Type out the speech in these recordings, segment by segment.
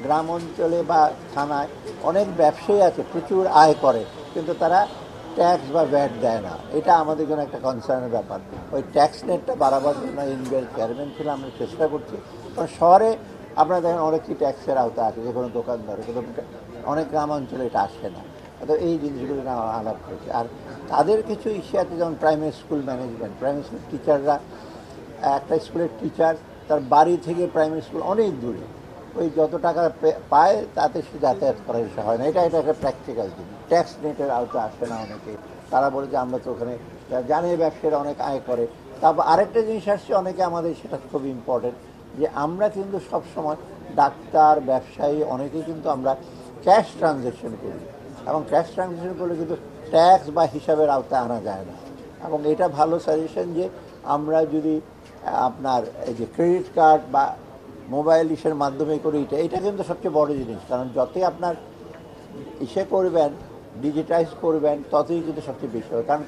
গ্রাম অঞ্চলে বা থানায় অনেক ব্যবসায়ী আছে প্রচুর আয় করে, কিন্তু তারা ট্যাক্স বা ভ্যাট দেয় না। এটা আমাদের জন্য একটা কনসার্নের ব্যাপার। ওই ট্যাক্স নেটটা বাড়াবার জন্য এনবিআর চেয়ারম্যান ছিল, আমরা চেষ্টা করছি। কারণ শহরে আপনারা দেখেন অনেকই ট্যাক্সের আওতা আছে, যে কোনো দোকানদার, কিন্তু অনেক গ্রাম অঞ্চলে এটা আসে না। তো এই জিনিসগুলো না আলাপ করেছে। আর তাদের কিছু ইস্যু আছে, যেমন primary school management, primary school টিচাররা, একটা স্কুলের টিচার তার বাড়ি থেকে প্রাইমারি স্কুল অনেক দূরে, ওই যত টাকা পায় তাতে সে যাতায়াত করার ইচ্ছা হয় না। এটা এটা একটা প্র্যাকটিক্যাল জিনিস। ট্যাক্স নেটের আওতা আসে না অনেকে, তারা বলে যে আমরা তো ওখানে জানি ব্যবসায়ীরা অনেক আয় করে। তারপর আরেকটা জিনিস আসছে অনেকে, আমাদের সেটা খুব ইম্পর্টেন্ট, যে আমরা কিন্তু সবসময় ডাক্তার, ব্যবসায়ী অনেকেই কিন্তু আমরা ক্যাশ ট্রানজ্যাকশন করি, এবং ক্যাশ ট্রানজ্যাকশন করলে কিন্তু ট্যাক্স বা হিসাবের আওতায় আনা যায় না। এবং এটা ভালো সাজেশন যে আমরা যদি আপনার এই যে ক্রেডিট কার্ড বা মোবাইল ইসের মাধ্যমে করি, এটা কিন্তু সবচেয়ে বড় জিনিস। কারণ যতই আপনার ইসে করবেন, ডিজিটাইজ করবেন, ততই কিন্তু সবচেয়ে বেশি হবে। কারণ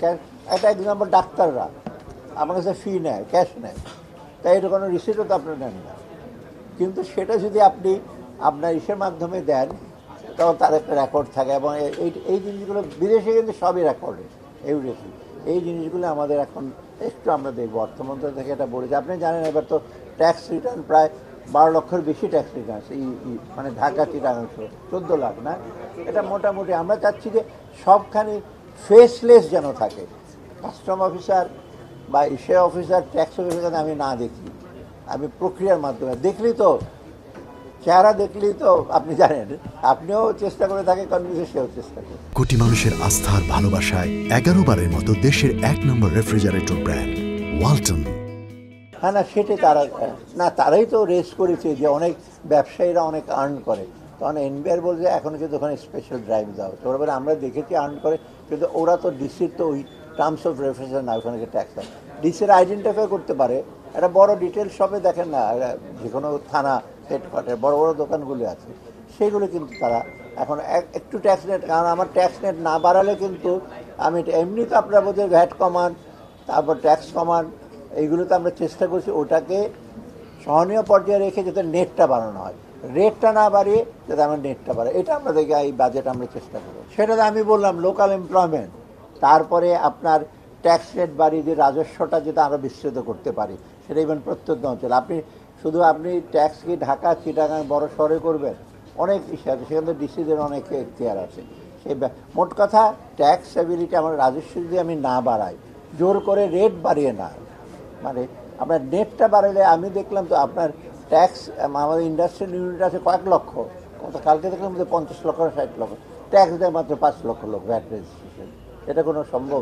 একটা এক্সাম্পল, ডাক্তাররা আমার কাছে ফি নেয়, ক্যাশ নেয়, তাই এটা কোনো রিসিটও তো আপনার নেন না। কিন্তু সেটা যদি আপনি আপনার ইসের মাধ্যমে দেন, তখন তার একটা রেকর্ড থাকে। এবং এই জিনিসগুলো বিদেশে কিন্তু সবই রেকর্ডে, এভিডেন্সি। এই জিনিসগুলো আমাদের এখন একটু আমরা দেখব। অর্থমন্ত্রক থেকে এটা বলেছে, আপনি জানেন এবার তো ট্যাক্স রিটার্ন প্রায় 12 লক্ষের বেশি ট্যাক্স রিটার্ন, মানে ঢাকা চিটাগাং 14 লাখ না। এটা মোটামুটি আমরা চাচ্ছি যে সবখানে ফেসলেস যেন থাকে। কাস্টম অফিসার বা ইসে অফিসার, ট্যাক্স অফিসার আমি না দেখি, আমি প্রক্রিয়ার মাধ্যমে দেখলি তো, চেহারা দেখলেই তো আপনি জানেন, আপনিও চেষ্টা করে থাকে, কনভিন্সে সেও চেষ্টা করে। কোটি মানুষের আস্থার ভালোবাসায় 11 বারের মতো দেশের 1 নম্বর রেফ্রিজারেটর ব্র্যান্ড ওয়ালটন। হ্যাঁ, না সেটাই তারা, না তারাই তো রেস করেছে যে অনেক ব্যবসায়ীরা অনেক আর্ন করে, তখন এনবিআর বলছে এখন কিন্তু ওখানে স্পেশাল ড্রাইভ দেওয়া হচ্ছে। ওরা বলে আমরা দেখেছি আর্ন করে, কিন্তু ওরা তো ডিসির তো ওই টার্মস অফ রেফারেন্স না, ওখানে ট্যাক্স হয়। ডিসির আইডেন্টিফাই করতে পারে, একটা বড় ডিটেল শপে দেখেন না, যে কোনো থানা হেডকোয়ার্টার বড় বড় দোকানগুলি আছে, সেগুলো কিন্তু তারা এখন একটু ট্যাক্স নেট, কারণ আমার ট্যাক্স নেট না বাড়ালে কিন্তু আমি এমনি তো আপনার বোধ হয় ভ্যাট কমান, তারপর ট্যাক্স কমান, এইগুলো তো আমরা চেষ্টা করছি ওটাকে সহনীয় পর্যায়ে রেখে যাতে নেটটা বাড়ানো হয়, রেটটা না বাড়িয়ে যাতে আমরা নেটটা বাড়াই। এটা আমরা দেখি এই বাজেট আমরা চেষ্টা করব। সেটা তো আমি বললাম লোকাল এমপ্লয়মেন্ট, তারপরে আপনার ট্যাক্স রেট বাড়িয়ে যে রাজস্বটা যেটা আরও বিস্তৃত করতে পারি, সেটা ইভেন প্রত্যন্ত অঞ্চল। আপনি ট্যাক্স কি ঢাকা, চিটাগাং বড় শহরে করবেন, অনেক ইস্যু আছে, সেখানে ডিসিদের অনেক এখতিয়ার আছে। সেই মোট কথা ট্যাক্স অ্যাবিলিটি, আমার রাজস্ব যদি আমি না বাড়াই, জোর করে রেট বাড়িয়ে না, মানে আপনার নেটটা বাড়ালে, আমি দেখলাম তো আপনার ট্যাক্স, আমাদের ইন্ডাস্ট্রিয়াল ইউনিট আছে কয়েক লক্ষ, কালকে দেখলাম যে 50 লক্ষ 60 লক্ষ, ট্যাক্স দেয় মাত্র 5 লক্ষ লোক ভ্যাট রেজিস্ট্রেশন। এটা কোনো সম্ভব?